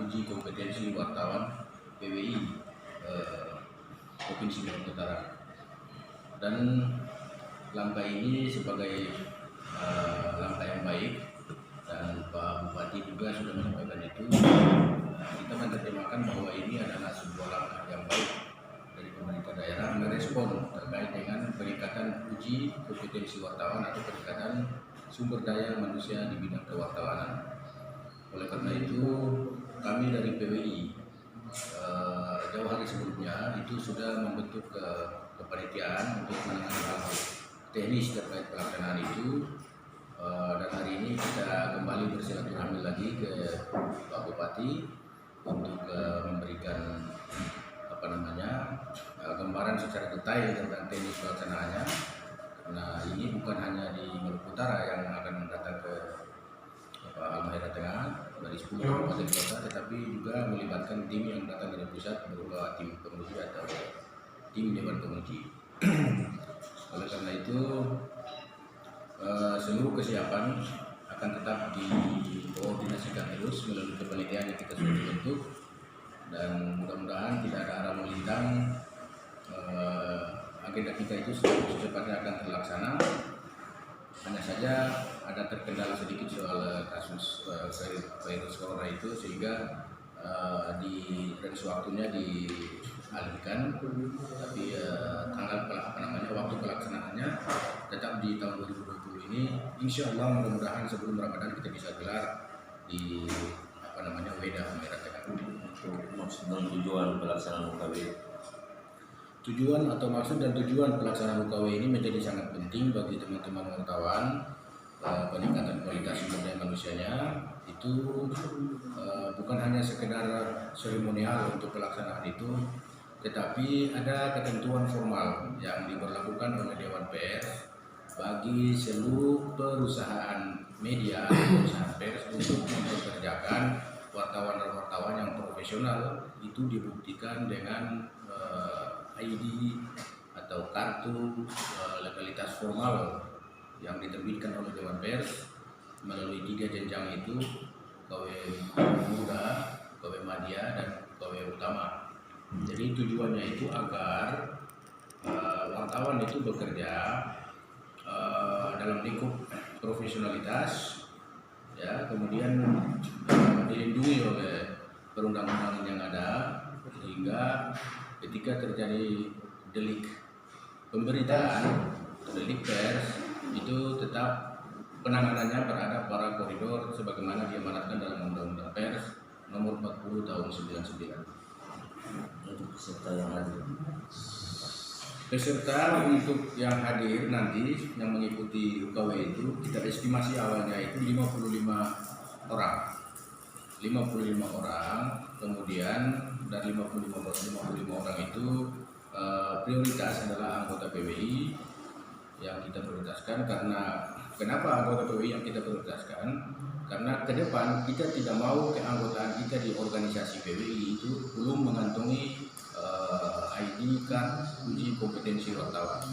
uji kompetensi wartawan PWI Provinsi Maluku Utara. Dan langkah ini sebagai langkah yang baik, dan Pak Bupati juga sudah menyampaikan itu. Kita menerjemahkan bahwa ini adalah sebuah langkah yang baik dari pemerintah daerah merespon terkait dengan peningkatan uji kompetensi wartawan atau peningkatan sumber daya manusia di bidang kewartawanan. Oleh karena itu, kami dari PWI jauh hari sebelumnya itu sudah membentuk kepanitiaan untuk menangani hal teknis terkait pelaksanaan itu. Dan hari ini kita kembali bersilaturahmi lagi ke Pak Bupati untuk memberikan gambaran secara detail tentang teknis pelaksanaannya. Nah, ini bukan hanya di Maluku Utara yang akan datang ke Halmahera Tengah dari 10 kabupaten kota, tetapi juga melibatkan tim yang datang dari pusat berupa tim penguji atau tim dewan penguji. Oleh karena itu, seluruh kesiapan akan tetap dikoordinasikan terus melalui kepanitiaan yang kita sudah bentuk, dan mudah-mudahan tidak ada arah melintang. Agenda kita itu secepatnya akan terlaksana. Hanya saja ada terkendala sedikit soal kasus virus corona itu, sehingga di range waktunya dialihkan, tapi waktu pelaksanaannya tetap di tahun 2020 ini. Insya Allah mudah-mudahan sebelum Ramadan kita bisa gelar di Weda Halmahera Tengah. Maksud dan tujuan pelaksanaan UKW. Tujuan atau maksud dan tujuan pelaksanaan UKW ini menjadi sangat penting bagi teman-teman wartawan. Peningkatan kualitas sumber daya manusianya itu bukan hanya sekedar seremonial untuk pelaksanaan itu, tetapi ada ketentuan formal yang diberlakukan oleh Dewan Pers bagi seluruh perusahaan media atau perusahaan pers untuk mempekerjakan wartawan yang profesional. Itu dibuktikan dengan ID atau kartu legalitas formal yang diterbitkan oleh Dewan Pers melalui 3 jenjang itu: KW Muda, KW Madya, dan KW Utama. Jadi tujuannya itu agar wartawan itu bekerja dalam lingkup profesionalitas, ya, kemudian dilindungi oleh perundang-undangan yang ada, sehingga ketika terjadi delik pemberitaan atau delik pers itu tetap penanganannya berada pada koridor sebagaimana diamanatkan dalam Undang-Undang Pers Nomor 40 Tahun 99. Untuk peserta yang hadir. Peserta untuk yang hadir nanti yang mengikuti UKW itu kita estimasi awalnya itu 55 orang. 55 orang, kemudian dari 55 orang itu prioritas adalah anggota PWI yang kita prioritaskan. Karena kenapa anggota PWI yang kita prioritaskan? Karena ke depan kita tidak mau keanggotaan kita di organisasi PWI itu belum mengantongi ID card uji kompetensi wartawan.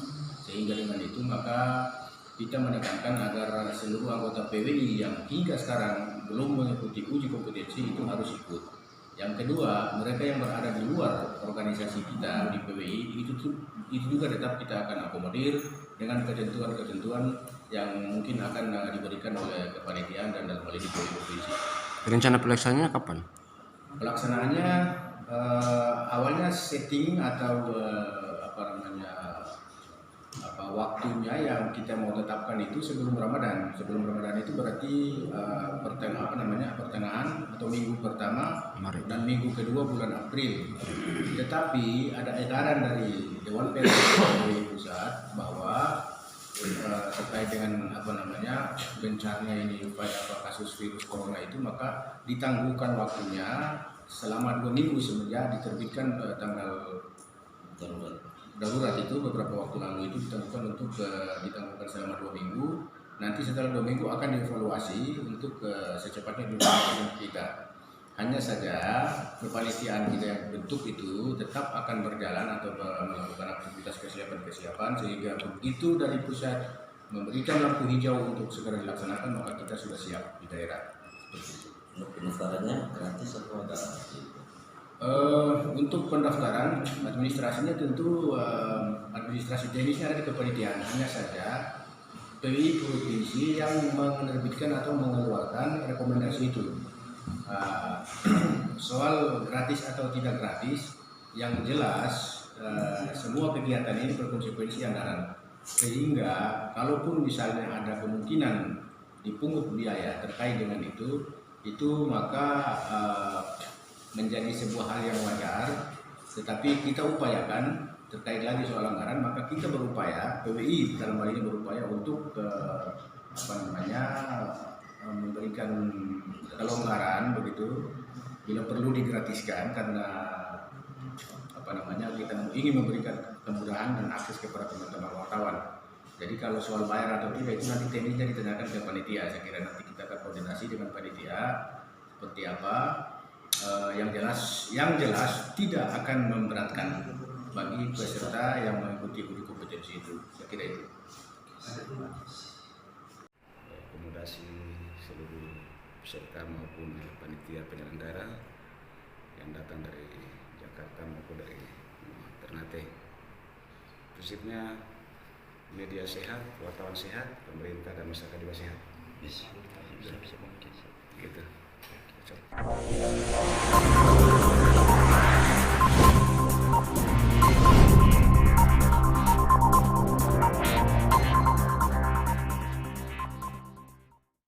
Sehingga dengan itu maka kita menekankan agar seluruh anggota PWI yang hingga sekarang belum mengikuti uji kompetensi itu harus ikut. Yang kedua, mereka yang berada di luar organisasi kita di PWI itu juga tetap kita akan akomodir dengan ketentuan-ketentuan yang mungkin akan diberikan oleh kepanitiaan dan dalam hal ini provinsi. Rencana pelaksanaannya kapan? Pelaksanaannya awalnya setting atau waktunya yang kita mau tetapkan itu sebelum Ramadan. Sebelum Ramadan itu berarti pertengahan atau minggu pertama Maret dan minggu kedua bulan April. Tetapi ada edaran dari Dewan Pers dari pusat bahwa terkait dengan bencana ini kasus virus corona itu, maka ditangguhkan waktunya selama 2 minggu semenjak diterbitkan tanggal darurat itu beberapa waktu lalu itu ditangguhkan selama 2 minggu. Nanti setelah 2 minggu akan dievaluasi untuk secepatnya dilakukan kita. Hanya saja kepanitiaan kita yang bentuk itu tetap akan berjalan atau melakukan aktivitas kesiapan sehingga begitu dari pusat memberikan lampu hijau untuk segera dilaksanakan, maka kita sudah siap di daerah. Untuk pendaftarannya gratis atau ada? Untuk pendaftaran administrasinya tentu administrasi teknisnya ada di kepanitiaan, hanya saja PWI provinsi yang menerbitkan atau mengeluarkan rekomendasi itu. Soal gratis atau tidak gratis, yang jelas semua kegiatan ini berkonsekuensi anggaran, sehingga kalaupun misalnya ada kemungkinan dipungut biaya terkait dengan itu maka menjadi sebuah hal yang wajar, tetapi kita upayakan terkait lagi soal anggaran, maka kita berupaya, PWI dalam hal ini berupaya untuk memberikan kelonggaran begitu, bila perlu digratiskan, karena kita ingin memberikan kemudahan dan akses kepada teman-teman wartawan. Jadi kalau soal bayar atau tidak itu nanti teknisnya ditanyakan ke panitia. Saya kira nanti kita akan koordinasi dengan panitia seperti apa. Yang jelas tidak akan memberatkan bagi peserta yang mengikuti uji kompetensi itu. Saya kira itu. Akomodasi seluruh peserta maupun panitia penyelenggara yang datang dari Jakarta maupun dari Ternate. Prinsipnya media sehat, wartawan sehat, pemerintah dan masyarakat juga sehat. Gitu.